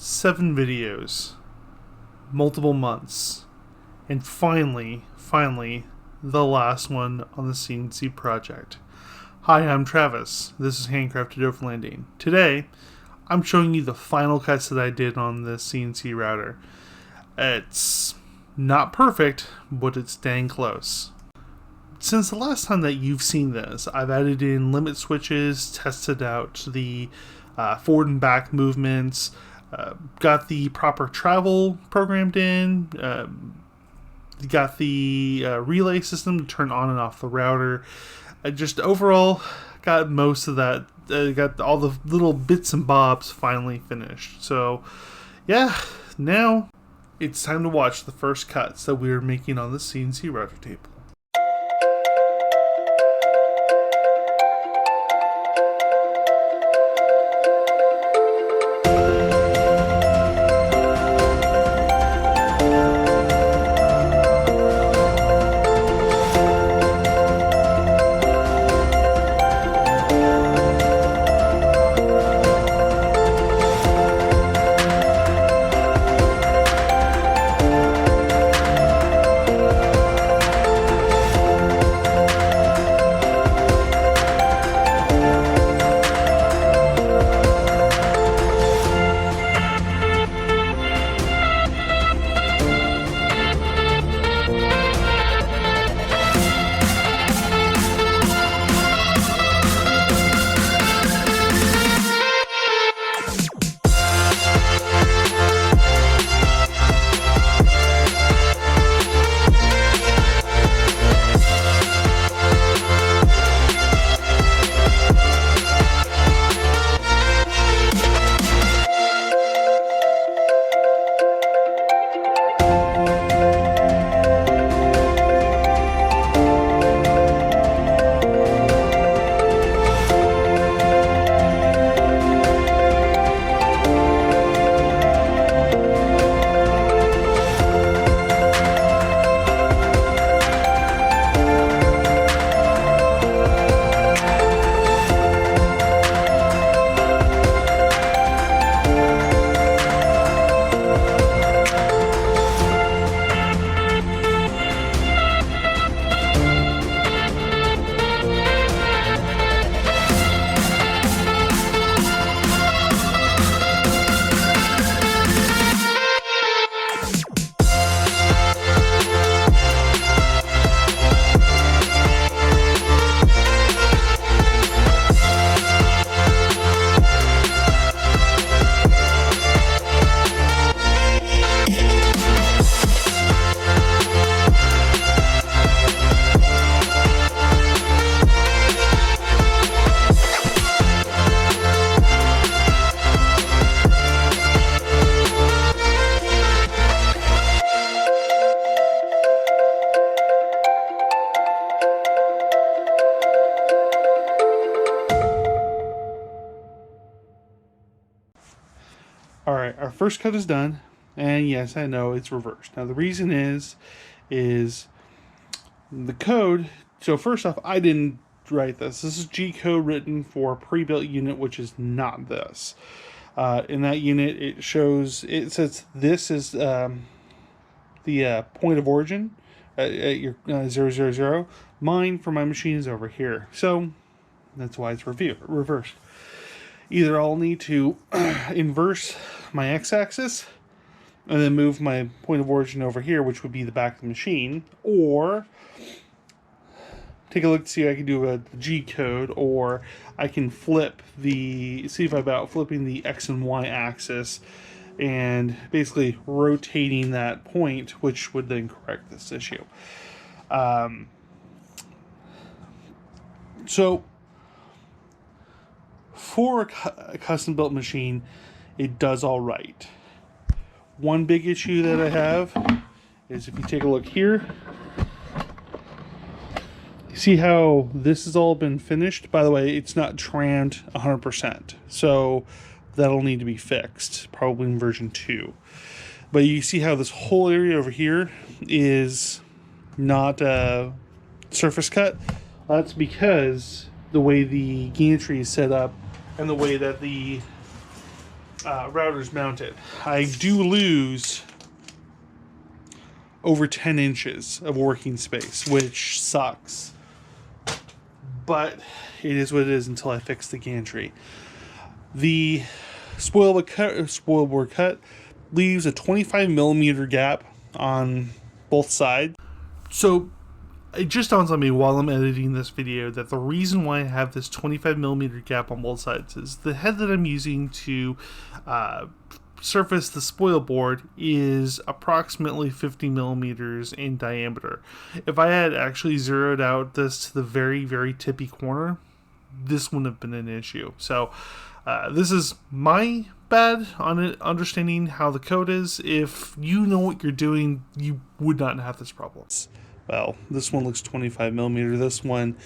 7 videos, multiple months, and finally, the last one on the CNC project. Hi, I'm Travis. This is Handcrafted Overlanding. Today, I'm showing you the final cuts that I did on the CNC router. It's not perfect, but it's dang close. Since the last time that you've seen this, I've added in limit switches, tested out the forward and back movements, got the proper travel programmed in, got the relay system to turn on and off the router. Just overall got most of that, got all the little bits and bobs finally finished. So yeah, now it's time to watch the first cuts that we are making on the CNC router table. Alright, our first cut is done, and yes, I know it's reversed. Now the reason is the code. So first off, I didn't write this. This is G code written for a pre-built unit, which is not this. In that unit, it says this is the point of origin at your 000. Mine for my machine is over here, so that's why it's reversed. Either I'll need to inverse my x-axis and then move my point of origin over here, which would be the back of the machine, or take a look to see if I can do a G code, or I can see if about flipping the X and Y axis and basically rotating that point, which would then correct this issue. So for a custom-built machine, it does all right. One big issue that I have is if you take a look here, you see how this has all been finished? By the way, it's not trammed 100%, so that'll need to be fixed, probably in version 2. But you see how this whole area over here is not surface cut? That's because the way the gantry is set up and the way that the routers mounted. I do lose over 10 inches of working space, which sucks. But it is what it is until I fix the gantry. The spoil board cut leaves a 25 millimeter gap on both sides. So it just dawns on me while I'm editing this video that the reason why I have this 25 millimeter gap on both sides is the head that I'm using to surface the spoil board is approximately 50 millimeters in diameter. If I had actually zeroed out this to the very, very tippy corner, this wouldn't have been an issue. So this is my bad on it, understanding how the code is. If you know what you're doing, you would not have this problem. Well, this one looks 25 millimeter. This one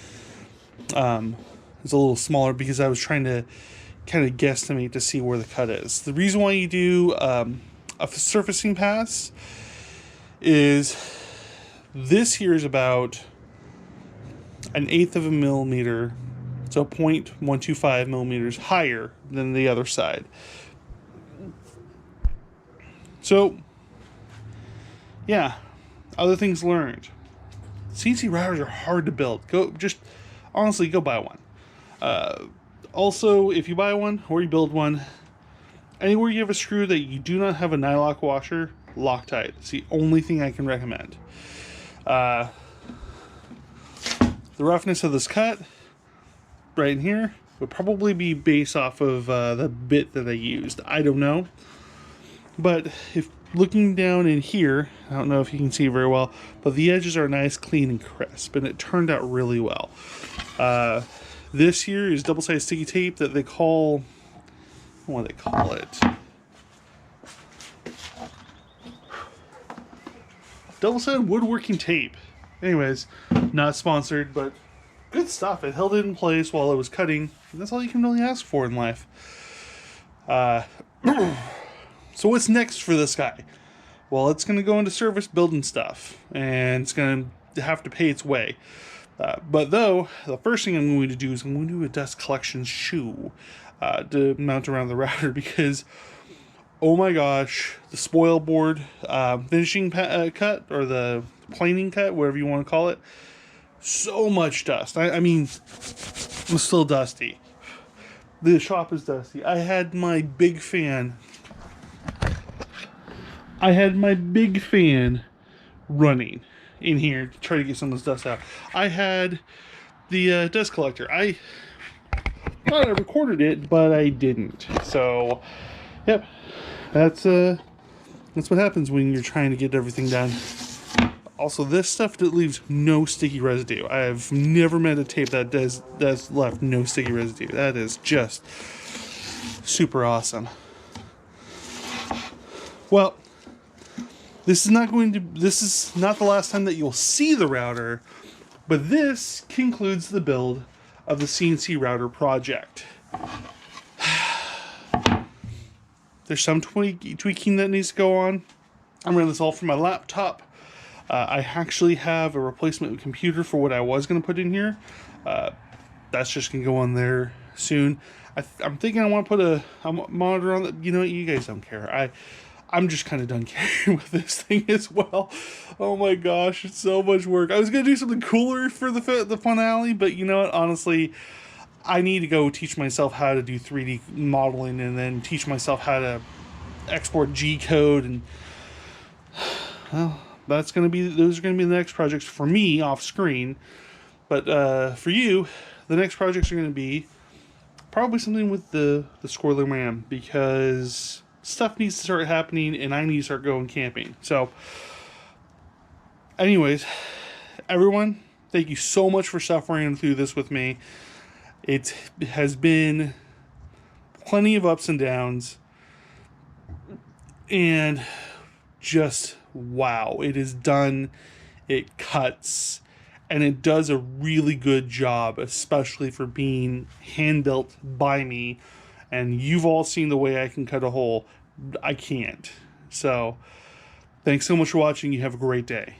is a little smaller because I was trying to kind of guesstimate to see where the cut is. The reason why you do a surfacing pass is this here is about 1/8 of a millimeter, so 0.125 millimeters higher than the other side. So, yeah, other things learned. CNC routers are hard to build. Honestly, go buy one. Also, if you buy one or you build one, anywhere you have a screw that you do not have a nylock washer, Loctite. It's the only thing I can recommend. The roughness of this cut, right in here, would probably be based off of the bit that I used. I don't know. But if looking down in here, I don't know if you can see very well, but the edges are nice, clean, and crisp, and it turned out really well. This here is double-sided sticky tape that they call, what do they call it? Double-sided woodworking tape. Anyways, not sponsored, but good stuff. It held it in place while it was cutting. That's all you can really ask for in life. So what's next for this guy? Well, it's going to go into service building stuff, and it's going to have to pay its way. But though, the first thing I'm going to do is I'm going to do a dust collection shoe to mount around the router, because, oh my gosh, the spoil board finishing cut, or the planing cut, whatever you want to call it, so much dust. I mean, I'm still dusty. The shop is dusty. I had my big fan running in here to try to get some of this dust out. I had the dust collector. I thought I recorded it, but I didn't. So, yep, that's what happens when you're trying to get everything done. Also, this stuff that leaves no sticky residue. I have never met a tape that's left no sticky residue. That is just super awesome. Well, this is not the last time that you'll see the router, but this concludes the build of the CNC router project. There's some tweaking that needs to go on. I'm running this all from my laptop. I actually have a replacement computer for what I was going to put in here. That's just going to go on there soon. I'm thinking I want to put a monitor on that. You know what? You guys don't care. I'm just kind of done caring with this thing as well. Oh my gosh, it's so much work. I was going to do something cooler for the finale, but you know what? Honestly, I need to go teach myself how to do 3D modeling, and then teach myself how to export G code, and well, those are going to be the next projects for me off screen. But for you, the next projects are going to be probably something with the Squirrely Ram, because stuff needs to start happening and I need to start going camping. So anyways, everyone, thank you so much for suffering through this with me. It has been plenty of ups and downs, and just wow, it is done. It cuts, and it does a really good job, especially for being hand built by me. And you've all seen the way I can cut a hole. I can't. So, thanks so much for watching. You have a great day.